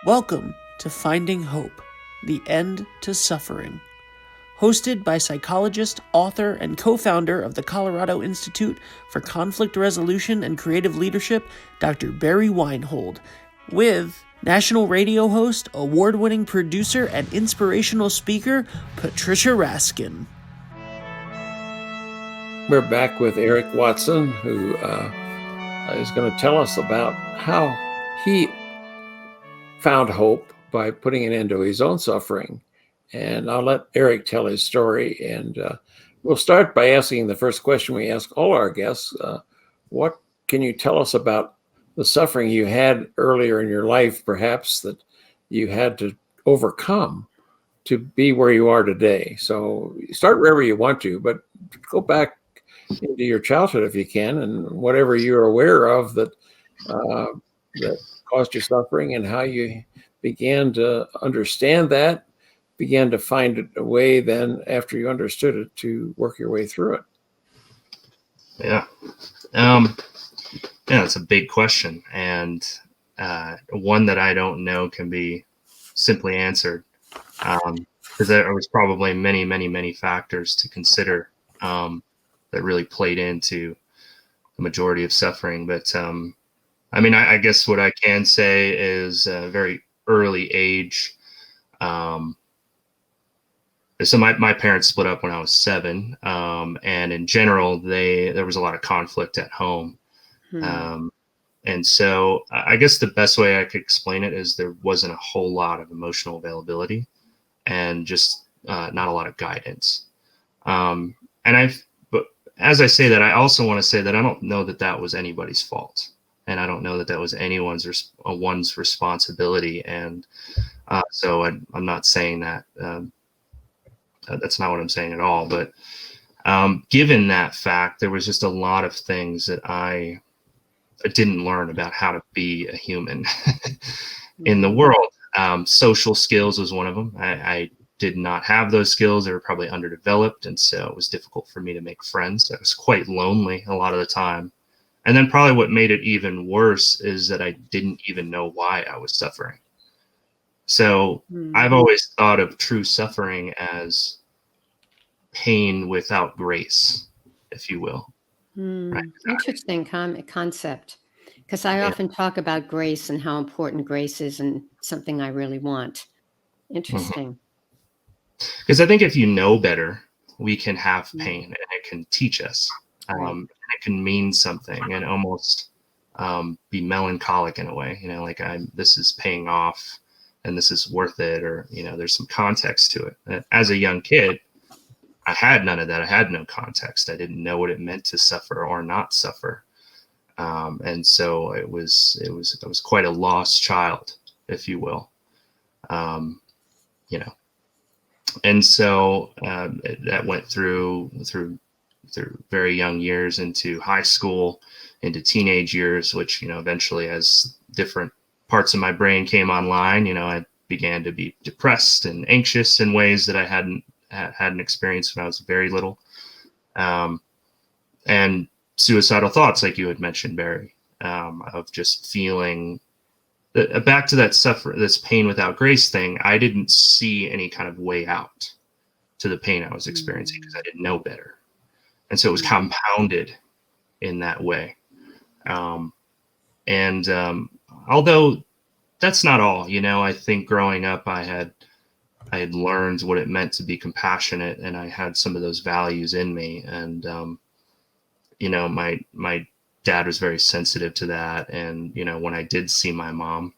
Welcome to Finding Hope, The End to Suffering. Hosted by psychologist, author, and co-founder of the Colorado Institute for Conflict Resolution and Creative Leadership, Dr. Barry Weinhold, with national radio host, award-winning producer, and inspirational speaker, Patricia Raskin. We're back with Eric Watson, who is going to tell us about how he found hope by putting an end to his own suffering. And I'll let Eric tell his story. And we'll start by asking the first question we ask all our guests. What can you tell us about the suffering you had earlier in your life, perhaps, that you had to overcome to be where you are today? So start wherever you want to, but go back into your childhood if you can, and whatever you're aware of that caused you suffering, and how you began to understand that, began to find a way then, after you understood it, to work your way through it. Yeah, it's a big question, and one that I don't know can be simply answered, because there was probably many factors to consider that really played into the majority of suffering. But I guess what I can say is a very early age. So my parents split up when I was 7, and in general, there was a lot of conflict at home. And so I guess the best way I could explain it is there wasn't a whole lot of emotional availability, and just not a lot of guidance. But as I say that, I also want to say that I don't know that that was anybody's fault, and I don't know that that was one's responsibility. And so I'm not saying that. That's not what I'm saying at all. But given that fact, there was just a lot of things that I didn't learn about how to be a human in the world. Social skills was one of them. I did not have those skills. They were probably underdeveloped. And so it was difficult for me to make friends. I was quite lonely a lot of the time. And then probably what made it even worse is that I didn't even know why I was suffering. So I've always thought of true suffering as pain without grace, if you will. Right? Interesting concept, because I often talk about grace and how important grace is, and something I really want. Interesting. Because I think if you know better, we can have pain, and it can teach us. And it can mean something, and almost be melancholic in a way. This is paying off, and this is worth it, or there's some context to it. As a young kid, I had none of that. I had no context. I didn't know what it meant to suffer or not suffer, and so I was quite a lost child, if you will. And so that went through very young years, into high school, into teenage years, which, eventually, as different parts of my brain came online, I began to be depressed and anxious in ways that I hadn't experienced when I was very little. And suicidal thoughts, like you had mentioned, Barry, of just feeling back to that this pain without grace thing. I didn't see any kind of way out to the pain I was experiencing, because I didn't know better. And so it was compounded in that way. Although that's not all, I think growing up, I had learned what it meant to be compassionate, and I had some of those values in me. And, my dad was very sensitive to that. And, when I did see my mom,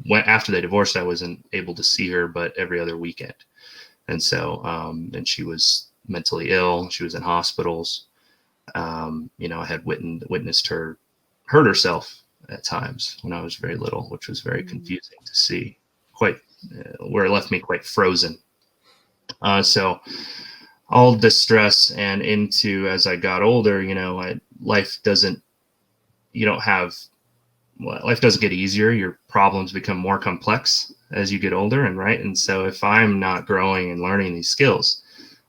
after they divorced, I wasn't able to see her, but every other weekend. And so, and she was mentally ill. She was in hospitals. I had witnessed her hurt herself at times when I was very little, which was very confusing to see, where it left me quite frozen. So all distress, and into, as I got older, life doesn't get easier. Your problems become more complex as you get older, and so if I'm not growing and learning these skills,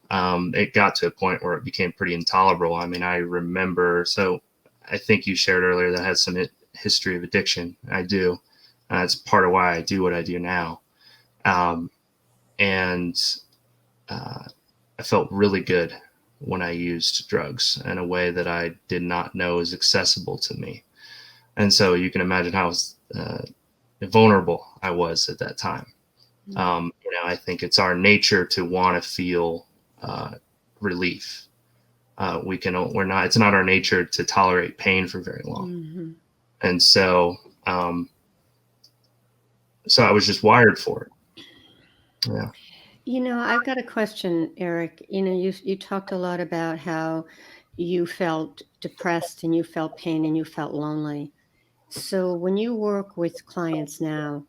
it got to a point where it became pretty intolerable. I remember, so I think you shared earlier that I had some history of addiction. I do. It's part of why I do what I do now. And I felt really good when I used drugs in a way that I did not know was accessible to me. And so you can imagine how vulnerable I was at that time. I think it's our nature to want to feel relief. It's not our nature to tolerate pain for very long. Mm-hmm. And so I was just wired for it. Yeah. I've got a question, Eric. You talked a lot about how you felt depressed and you felt pain and you felt lonely. So when you work with clients now,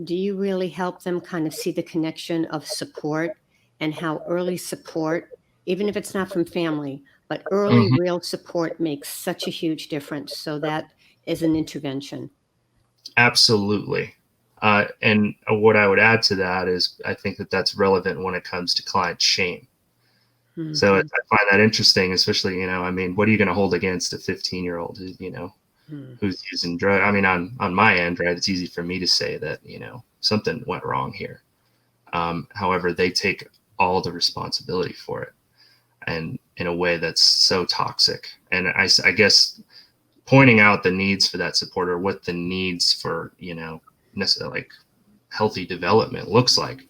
do you really help them kind of see the connection of support and how early support, even if it's not from family, but early Mhm. real support makes such a huge difference? So that is an intervention. Absolutely. And what I would add to that is I think that that's relevant when it comes to client shame. So I Mhm. find that interesting, especially, what are you going to hold against a 15-year-old, Mhm. who's using drugs? I mean, on my end, right, it's easy for me to say that, something went wrong here. However, they take all the responsibility for it, and in a way that's so toxic. And I guess pointing out the needs for that support, or what the needs for, necessarily like healthy development looks like,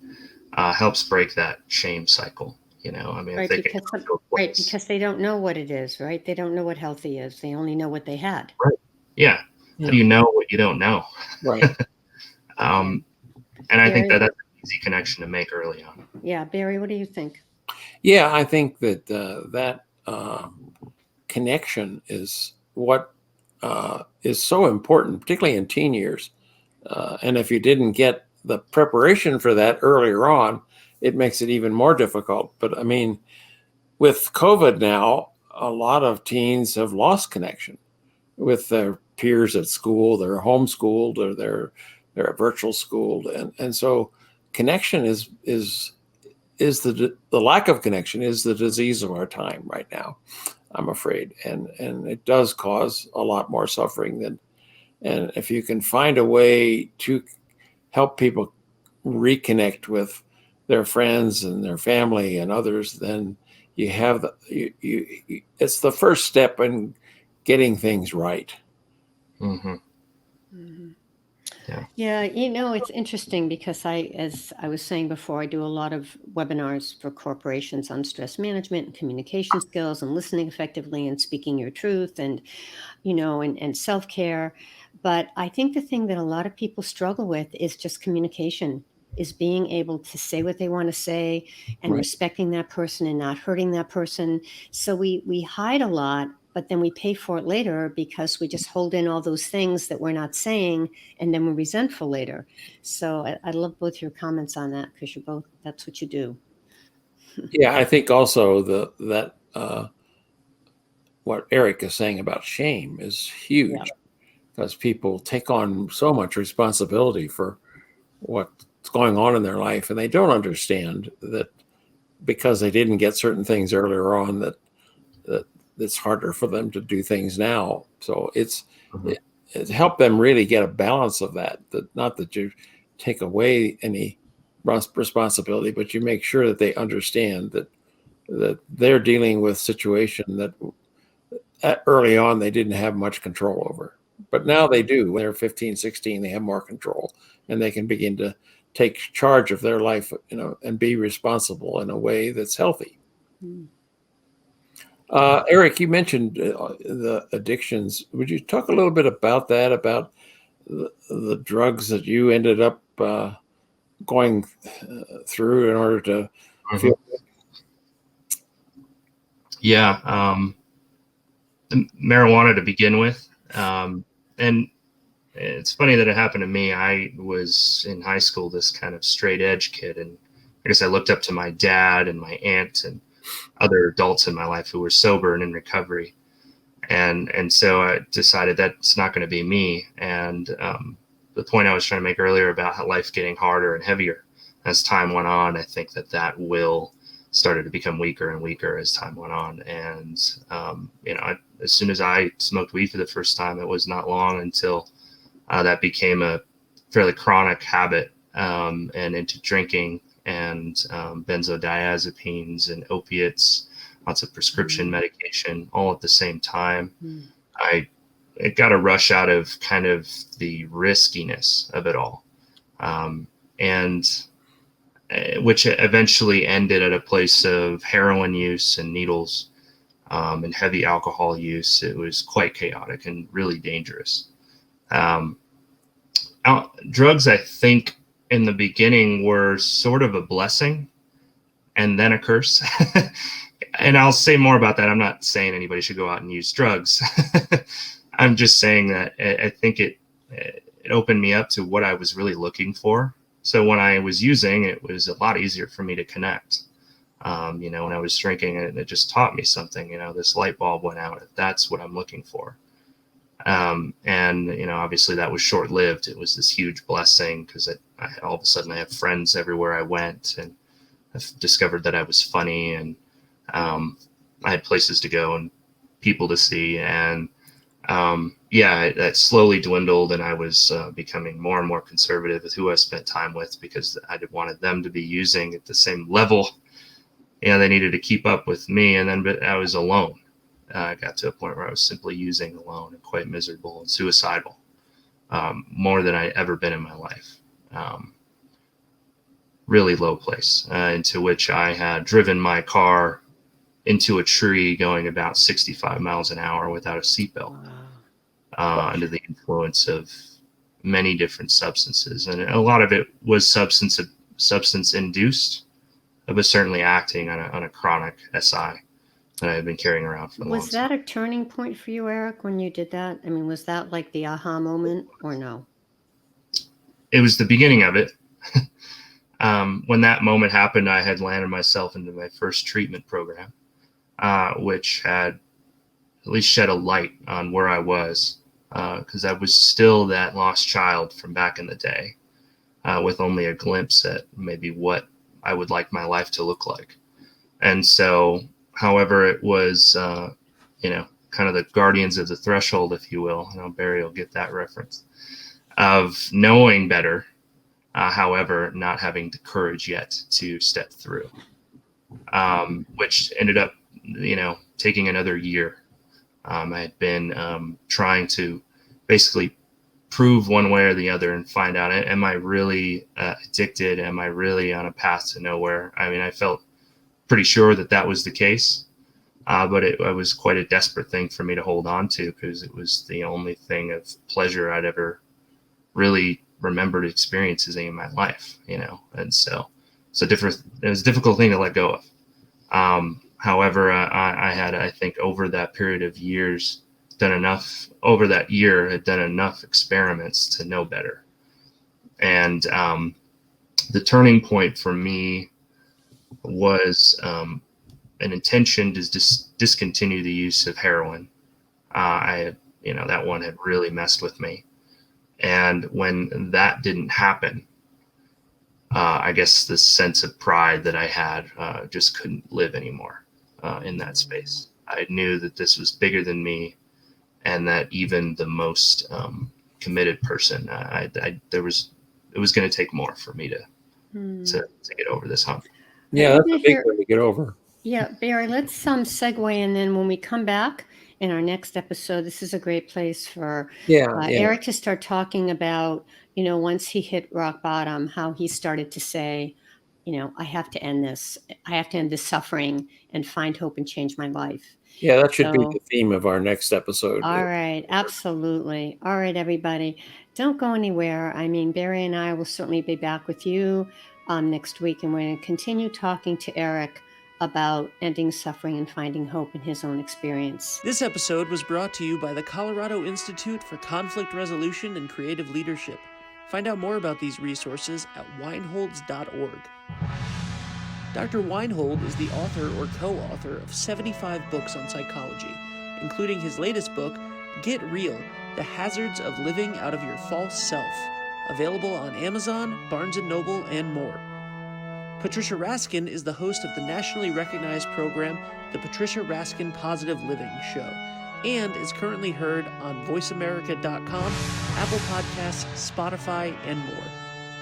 helps break that shame cycle. If Right, they can come to a right, place. because they don't know what it is, right? They don't know what healthy is. They only know what they had. Right. Yeah. How do Yeah. you know what you don't know? Right. um, and I think Barry, that that's an easy connection to make early on. yeah, Barry, what do you think? Yeah, I think that that connection is what is so important, particularly in teen years. And if you didn't get the preparation for that earlier on, it makes it even more difficult. But I mean, with COVID now, a lot of teens have lost connection with their peers at school. They're homeschooled or they're virtual schooled, and so connection is the lack of connection is the disease of our time right now, I'm afraid, and it does cause a lot more suffering than. And if you can find a way to help people reconnect with their friends and their family and others, then you have it's the first step in getting things right. Mm-hmm. Mhm. Yeah. Yeah, it's interesting because as I was saying before, I do a lot of webinars for corporations on stress management and communication skills and listening effectively and speaking your truth and self-care. But I think the thing that a lot of people struggle with is just communication, is being able to say what they want to say and Right. respecting that person and not hurting that person. So we hide a lot, but then we pay for it later because we just hold in all those things that we're not saying, and then we're resentful later. So I love both your comments on that because that's what you do. Yeah, I think also that what Eric is saying about shame is Yeah. huge because people take on so much responsibility for what's going on in their life, and they don't understand that because they didn't get certain things earlier on that it's harder for them to do things now. So Mm-hmm. it helped them really get a balance of that. That not that you take away any responsibility, but you make sure that they understand that they're dealing with situation that early on they didn't have much control over, but now they do. When they're 15, 16, they have more control, and they can begin to take charge of their life, and be responsible in a way that's healthy. Mm. Eric, you mentioned the addictions. Would you talk a little bit about that, about the drugs that you ended up going through in order to Mm-hmm. feel? Yeah. Marijuana to begin with. And it's funny that it happened to me. I was in high school, this kind of straight edge kid. And I guess I looked up to my dad and my aunt and other adults in my life who were sober and in recovery. And so I decided that's not going to be me. And the point I was trying to make earlier about how life getting harder and heavier as time went on, I think that will started to become weaker and weaker as time went on. And as soon as I smoked weed for the first time, it was not long until that became a fairly chronic habit, and into drinking and benzodiazepines and opiates, lots of prescription medication, all at the same time. It got a rush out of kind of the riskiness of it all, and which eventually ended at a place of heroin use and needles, and heavy alcohol use. It was quite chaotic and really dangerous. Drugs, I think, in the beginning were sort of a blessing and then a curse. And I'll say more about that. I'm not saying anybody should go out and use drugs. I'm just saying that I think it opened me up to what I was really looking for. So when I was using, it was a lot easier for me to connect. When I was drinking, it just taught me something. This light bulb went out. That's what I'm looking for. And obviously that was short-lived. It was this huge blessing because all of a sudden I have friends everywhere I went, and I've discovered that I was funny, and I had places to go and people to see. And that slowly dwindled, and I was becoming more and more conservative with who I spent time with, because I wanted them to be using at the same level. They needed to keep up with me, but I was alone. I got to a point where I was simply using alone and quite miserable and suicidal, more than I'd ever been in my life. Really low place, into which I had driven my car into a tree going about 65 miles an hour without a seatbelt, under the influence of many different substances. And a lot of it was substance induced, but certainly acting on a chronic SI that I had been carrying around for a long time. Was that a turning point for you, Eric, when you did that? I mean, was that like the aha moment, or no? It was the beginning of it. When that moment happened, I had landed myself into my first treatment program, which had at least shed a light on where I was, because I was still that lost child from back in the day, with only a glimpse at maybe what I would like my life to look like. And so, however, it was, kind of the guardians of the threshold, if you will. I know Barry will get that reference, of knowing better, however, not having the courage yet to step through, which ended up, taking another year. I had been trying to basically prove one way or the other and find out, am I really addicted? Am I really on a path to nowhere? I mean, I felt pretty sure that was the case, but it was quite a desperate thing for me to hold on to, because it was the only thing of pleasure I'd ever really remembered experiencing in my life, and so it was a difficult thing to let go of. However, I had, I think, over that period of years, had done enough experiments to know better. And the turning point for me was an intention to discontinue the use of heroin. That one had really messed with me. And when that didn't happen, I guess the sense of pride that I had just couldn't live anymore in that space. I knew that this was bigger than me, and that even the most committed person, it was going to take more for me to get over this hump. Yeah, that's a big one to get over. Yeah, Barry, let's segue, and then when we come back in our next episode, this is a great place for Eric to start talking about, once he hit rock bottom, how he started to say, I have to end this. I have to end this suffering and find hope and change my life. Yeah, that should be the theme of our next episode. All right, absolutely. All right, everybody, don't go anywhere. I mean, Barry and I will certainly be back with you next week, and we're going to continue talking to Eric about ending suffering and finding hope in his own experience. This episode was brought to you by the Colorado Institute for Conflict Resolution and Creative Leadership. Find out more about these resources at weinholds.org. Dr. Weinhold is the author or co-author of 75 books on psychology, including his latest book, Get Real: The Hazards of Living Out of Your False Self, available on Amazon, Barnes & Noble, and more. Patricia Raskin is the host of the nationally recognized program, The Patricia Raskin Positive Living Show, and is currently heard on voiceamerica.com, Apple Podcasts, Spotify, and more.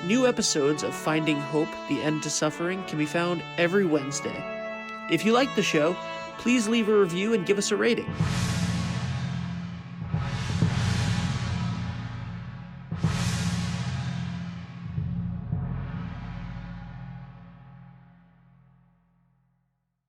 New episodes of Finding Hope, The End to Suffering can be found every Wednesday. If you like the show, please leave a review and give us a rating.